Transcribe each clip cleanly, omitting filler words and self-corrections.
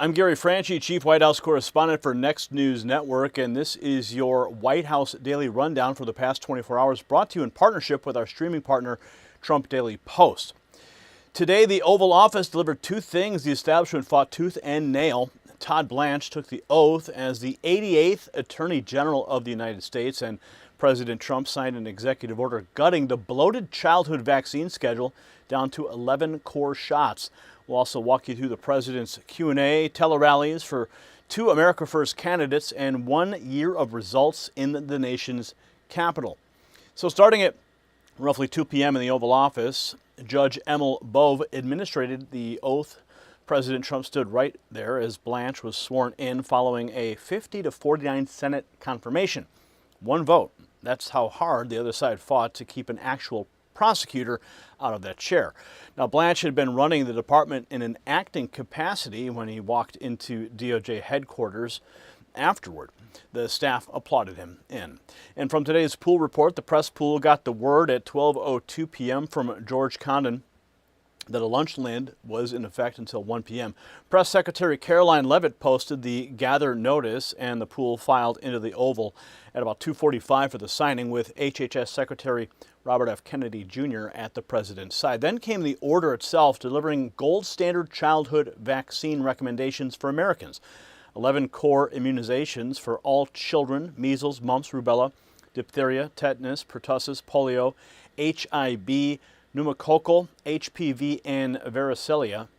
I'm Gary Franchi, Chief White House Correspondent for Next News Network, and this is your White House Daily Rundown for the past 24 hours, brought to you in partnership with our streaming partner, Trump Daily Post. Today, the Oval Office delivered two things the establishment fought tooth and nail. Todd Blanche took the oath as the 88th Attorney General of the United States, and President Trump signed an executive order gutting the bloated childhood vaccine schedule down to 11 core shots. We'll also walk you through the president's Q&A, tele-rallies for two America First candidates, and 1 year of results in the nation's capital. So starting at roughly 2 p.m. in the Oval Office, Judge Emil Bove administered the oath. President Trump stood right there as Blanche was sworn in following a 50-49 Senate confirmation. One vote. That's how hard the other side fought to keep an actual prosecutor out of that chair. Now, Blanche had been running the department in an acting capacity when he walked into DOJ headquarters afterward. The staff applauded him in. And from today's pool report, the press pool got the word at 12:02 p.m. from George Condon that a lunch lid was in effect until 1 p.m. Press Secretary Karoline Leavitt posted the gather notice, and the pool filed into the Oval at about 2:45 for the signing, with HHS Secretary Robert F. Kennedy Jr. at the president's side. Then came the order itself, delivering gold standard childhood vaccine recommendations for Americans. 11 core immunizations for all children: measles, mumps, rubella, diphtheria, tetanus, pertussis, polio, HIV, pneumococcal, HPV, and varicella.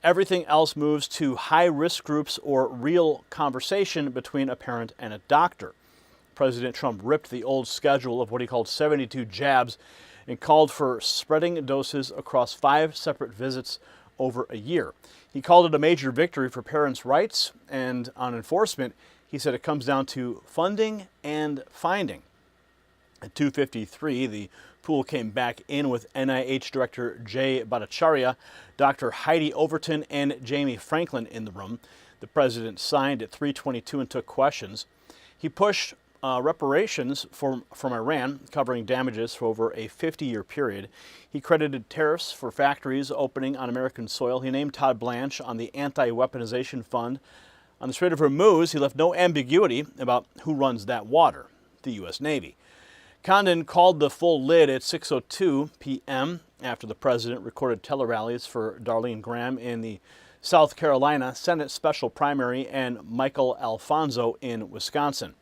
Everything else moves to high-risk groups or real conversation between a parent and a doctor. President Trump ripped the old schedule of what he called 72 jabs and called for spreading doses across 5 separate visits over a year. He called it a major victory for parents' rights, and on enforcement, he said it comes down to funding and finding. At 2:53, the pool came back in with NIH Director Bhattacharya, Dr. Heidi Overton, and Jayme Franklin in the room. The president signed at 3:22 and took questions. He pushed reparations from Iran, covering damages for over a 50-year period. He credited tariffs for factories opening on American soil. He named Todd Blanche on the anti-weaponization fund. On the Strait of Hormuz, he left no ambiguity about who runs that water: the U.S. Navy. Condon called the full lid at 6:02 p.m. after the president recorded tele-rallies for Darlene Graham in the South Carolina Senate special primary and Michael Alfonso in Wisconsin.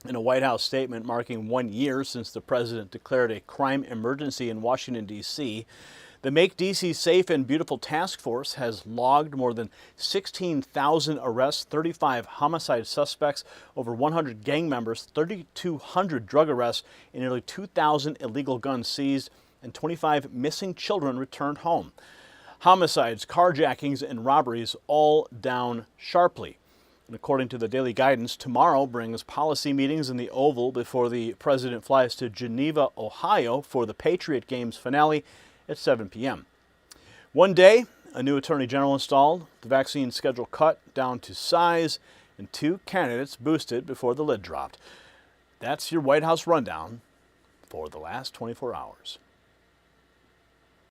In a White House statement marking 1 year since the president declared a crime emergency in Washington, D.C., the Make D.C. Safe and Beautiful task force has logged more than 16,000 arrests, 35 homicide suspects, over 100 gang members, 3,200 drug arrests, and nearly 2,000 illegal guns seized, and 25 missing children returned home. Homicides, carjackings, and robberies all down sharply. And according to the daily guidance, tomorrow brings policy meetings in the Oval before the president flies to Geneva, Ohio for the Patriot Games finale at 7 p.m. 1 day, a new attorney general installed, the vaccine schedule cut down to size, and 2 candidates boosted before the lid dropped. That's your White House rundown for the last 24 hours.